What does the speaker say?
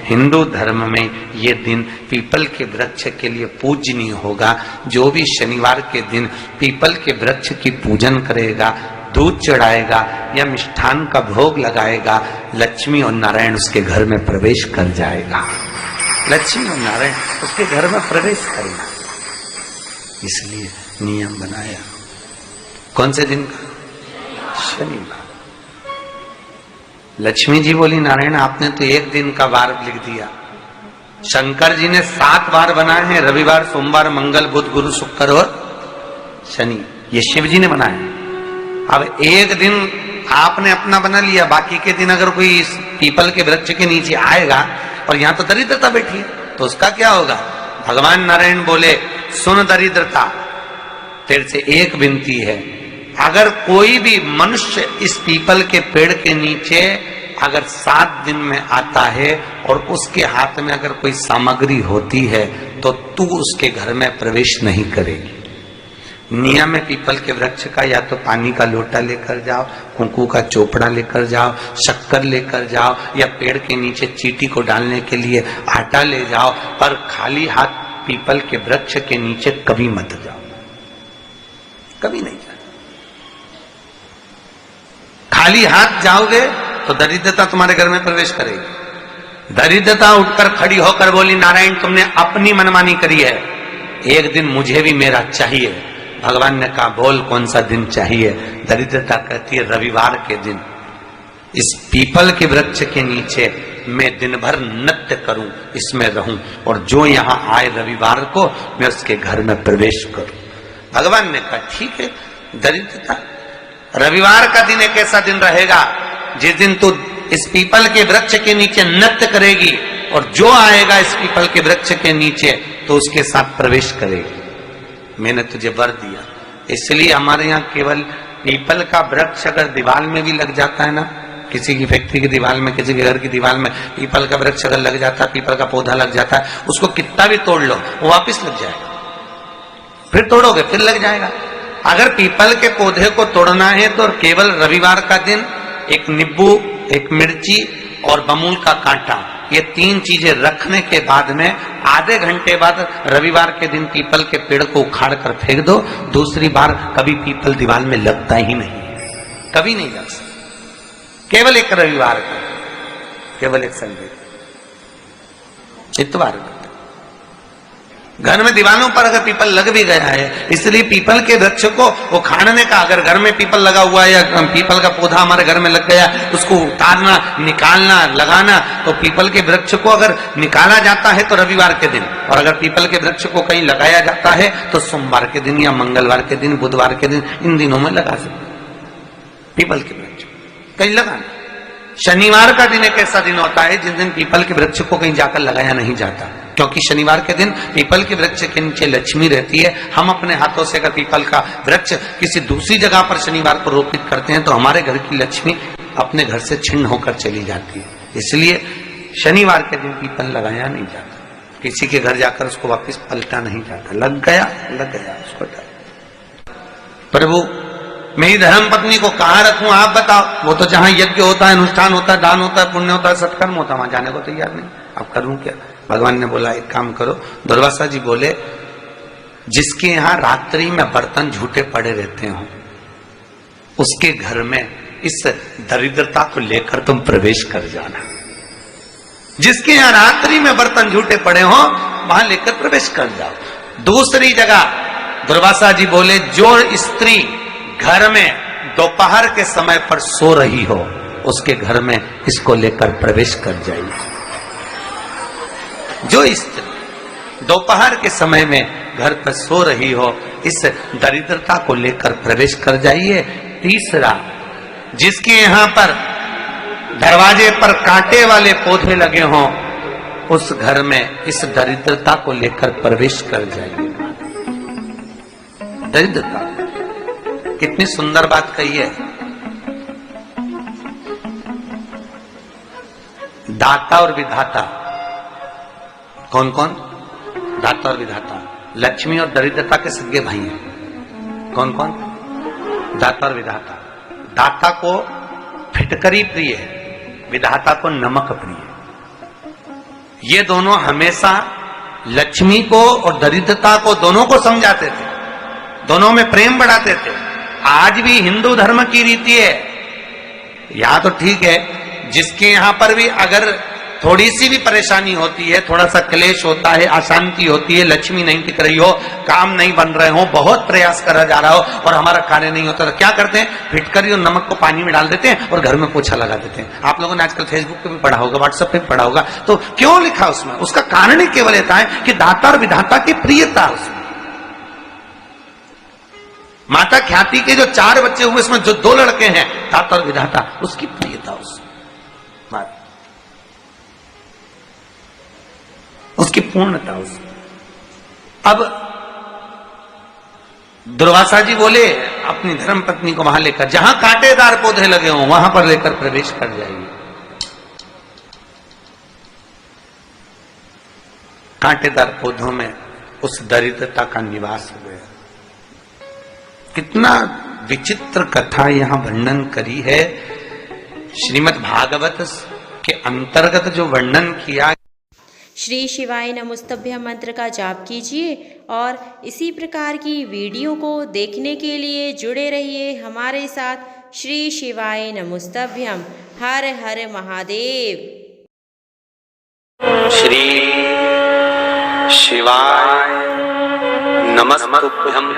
हिंदू धर्म में ये दिन पीपल के वृक्ष के लिए पूजनीय होगा। जो भी शनिवार के दिन पीपल के वृक्ष की पूजन करेगा, दूध चढ़ाएगा या मिष्ठान का भोग लगाएगा, लक्ष्मी और नारायण उसके घर में प्रवेश कर जाएगा। लक्ष्मी और नारायण उसके घर में प्रवेश करेगा। इसलिए नियम बनाया। कौन से दिन का? शनिवार। लक्ष्मी जी बोली, नारायण आपने तो एक दिन का वार लिख दिया। शंकर जी ने 7 वार बनाए हैं, रविवार, सोमवार, मंगल, बुध, गुरु, शुक्र और शनि। ये शिव जी ने बनाया। अब एक दिन आपने अपना बना लिया, बाकी के दिन अगर कोई इस पीपल के वृक्ष के नीचे आएगा और यहां तो दरिद्रता बैठी है, तो उसका क्या होगा? भगवान नारायण बोले, सुन दरिद्रता, तेरे से एक विनती है, अगर कोई भी मनुष्य इस पीपल के पेड़ के नीचे अगर 7 दिन में आता है और उसके हाथ में अगर कोई सामग्री होती है तो तू उसके घर में प्रवेश नहीं करेगी। नियम है पीपल के वृक्ष का, या तो पानी का लोटा लेकर जाओ, कुंकू का चोपड़ा लेकर जाओ, शक्कर लेकर जाओ, या पेड़ के नीचे चींटी को डालने के लिए आटा ले जाओ, पर खाली हाथ पीपल के वृक्ष के नीचे कभी मत जाओ, कभी नहीं जाओ। खाली हाथ जाओगे तो दरिद्रता तुम्हारे घर में प्रवेश करेगी। दरिद्रता उठकर खड़ी होकर बोली, नारायण तुमने अपनी मनमानी करी है, एक दिन मुझे भी मेरा चाहिए। भगवान ने कहा, बोल कौन सा दिन चाहिए? दरिद्रता कहती है, रविवार के दिन इस पीपल के वृक्ष के नीचे मैं दिन भर नृत्य करूं, इसमें रहूं, और जो यहां आए रविवार को मैं उसके घर में प्रवेश करूं। भगवान ने कहा, ठीक है। दरिद्रता, रविवार का दिन एक ऐसा दिन रहेगा जिस दिन तू इस पीपल के वृक्ष के नीचे नृत्य करेगी और जो आएगा इस पीपल के वृक्ष के नीचे तो उसके साथ प्रवेश करेगी। मैंने तुझे वर दिया। इसलिए हमारे यहाँ केवल पीपल का वृक्ष अगर दीवार में भी लग जाता है ना, किसी की फैक्ट्री की दीवार में, किसी के घर की दीवार में पीपल का वृक्ष अगर लग जाता है, पीपल का पौधा लग जाता है, उसको कितना भी तोड़ लो वो वापिस लग जाएगा। फिर तोड़ोगे फिर लग जाएगा। अगर पीपल के पौधे को तोड़ना है तो केवल रविवार का दिन एक नींबू, एक मिर्ची और बमूल का कांटा, ये 3 चीजें रखने के बाद में आधे घंटे बाद रविवार के दिन पीपल के पेड़ को उखाड़ कर फेंक दो। दूसरी बार कभी पीपल दीवार में लगता ही नहीं, कभी नहीं लग सकता। केवल एक रविवार का, केवल एक संडे, इतवार का। घर में दीवानों पर अगर पीपल लग भी गया है, इसलिए पीपल के वृक्ष को उखाड़ने का, अगर घर में पीपल लगा हुआ है या पीपल का पौधा हमारे घर में लग गया, उसको उतारना, निकालना, लगाना, तो पीपल के वृक्ष को अगर निकाला जाता है तो रविवार के दिन, और अगर पीपल के वृक्ष को कहीं लगाया जाता है तो सोमवार के दिन या मंगलवार के दिन, बुधवार के दिन, इन दिनों में लगा सकते पीपल के वृक्ष कहीं लगाना। शनिवार का दिन एक ऐसा दिन होता है जिस दिन पीपल के वृक्ष को कहीं जाकर लगाया नहीं जाता, क्योंकि शनिवार के दिन पीपल के वृक्ष के नीचे लक्ष्मी रहती है। हम अपने हाथों से अगर पीपल का वृक्ष किसी दूसरी जगह पर शनिवार को रोपित करते हैं तो हमारे घर की लक्ष्मी अपने घर से छिन्न होकर चली जाती है। इसलिए शनिवार के दिन पीपल लगाया नहीं जाता, किसी के घर जाकर उसको वापस पलटा नहीं जाता। लग गया उसको डाल। प्रभु मेरी धर्म पत्नी को कहाँ रखूं आप बताओ? वो तो जहां यज्ञ होता है, अनुष्ठान होता है, दान होता है, पुण्य होता है, सत्कर्म होता है, वहां जाने को तैयार नहीं। अब करूं क्या? भगवान ने बोला, एक काम करो। दुर्वासा जी बोले, जिसके यहाँ रात्रि में बर्तन झूठे पड़े रहते हो उसके घर में इस दरिद्रता को लेकर तुम प्रवेश कर जाना। जिसके यहाँ रात्रि में बर्तन झूठे पड़े हो वहां लेकर प्रवेश कर जाओ। दूसरी जगह दुर्वासा जी बोले, जो स्त्री घर में दोपहर के समय पर सो रही हो उसके घर में इसको लेकर प्रवेश कर जाइए। जो स्त्री दोपहर के समय में घर पर सो रही हो इस दरिद्रता को लेकर प्रवेश कर जाइए। तीसरा, जिसके यहाँ पर दरवाजे पर कांटे वाले पौधे लगे हों उस घर में इस दरिद्रता को लेकर प्रवेश कर जाइए। दरिद्रता, कितनी सुंदर बात कही है। दाता और विधाता, कौन कौन? दाता और विधाता। लक्ष्मी और दरिद्रता के सगे भाई हैं। कौन कौन? दाता और विधाता। दाता को फिटकरी प्रिय है, विधाता को नमक प्रिय है। ये दोनों हमेशा लक्ष्मी को और दरिद्रता को दोनों को समझाते थे, दोनों में प्रेम बढ़ाते थे। आज भी हिंदू धर्म की रीति है, यहां तो ठीक है, जिसके यहां पर भी अगर थोड़ी सी भी परेशानी होती है, थोड़ा सा क्लेश होता है, अशांति होती है, लक्ष्मी नहीं टिक रही हो, काम नहीं बन रहे हो, बहुत प्रयास करा जा रहा हो और हमारा कार्य नहीं होता, तो क्या करते हैं, फिटकरी और नमक को पानी में डाल देते हैं और घर में पोछा लगा देते हैं। आप लोगों ने आजकल फेसबुक पे भी पढ़ा होगा, व्हाट्सएप पे भी पढ़ा होगा। तो क्यों लिखा उसमें? उसका कारण ही केवल यह है कि दाता और विधाता की प्रियता उसमें। माता ख्याति के जो 4 बच्चे हुए, इसमें जो 2 लड़के हैं, दाता और विधाता, उसकी प्रियता उसमें, उसकी पूर्णता उसमें। अब दुर्वासा जी बोले अपनी धर्म पत्नी को वहां लेकर, जहां कांटेदार पौधे लगे हों वहां पर लेकर प्रवेश कर जाइए। कांटेदार पौधों में उस दरिद्रता का निवास हो गया। कितना विचित्र कथा यहां वर्णन करी है। श्रीमद् भागवत के अंतर्गत जो वर्णन किया, श्री शिवाय नमस्तभ्यम मंत्र का जाप कीजिए और इसी प्रकार की वीडियो को देखने के लिए जुड़े रहिए हमारे साथ। श्री शिवाय नमस्तभ्यम। हर हर महादेव। श्री शिवाय नमस्तभ्यम।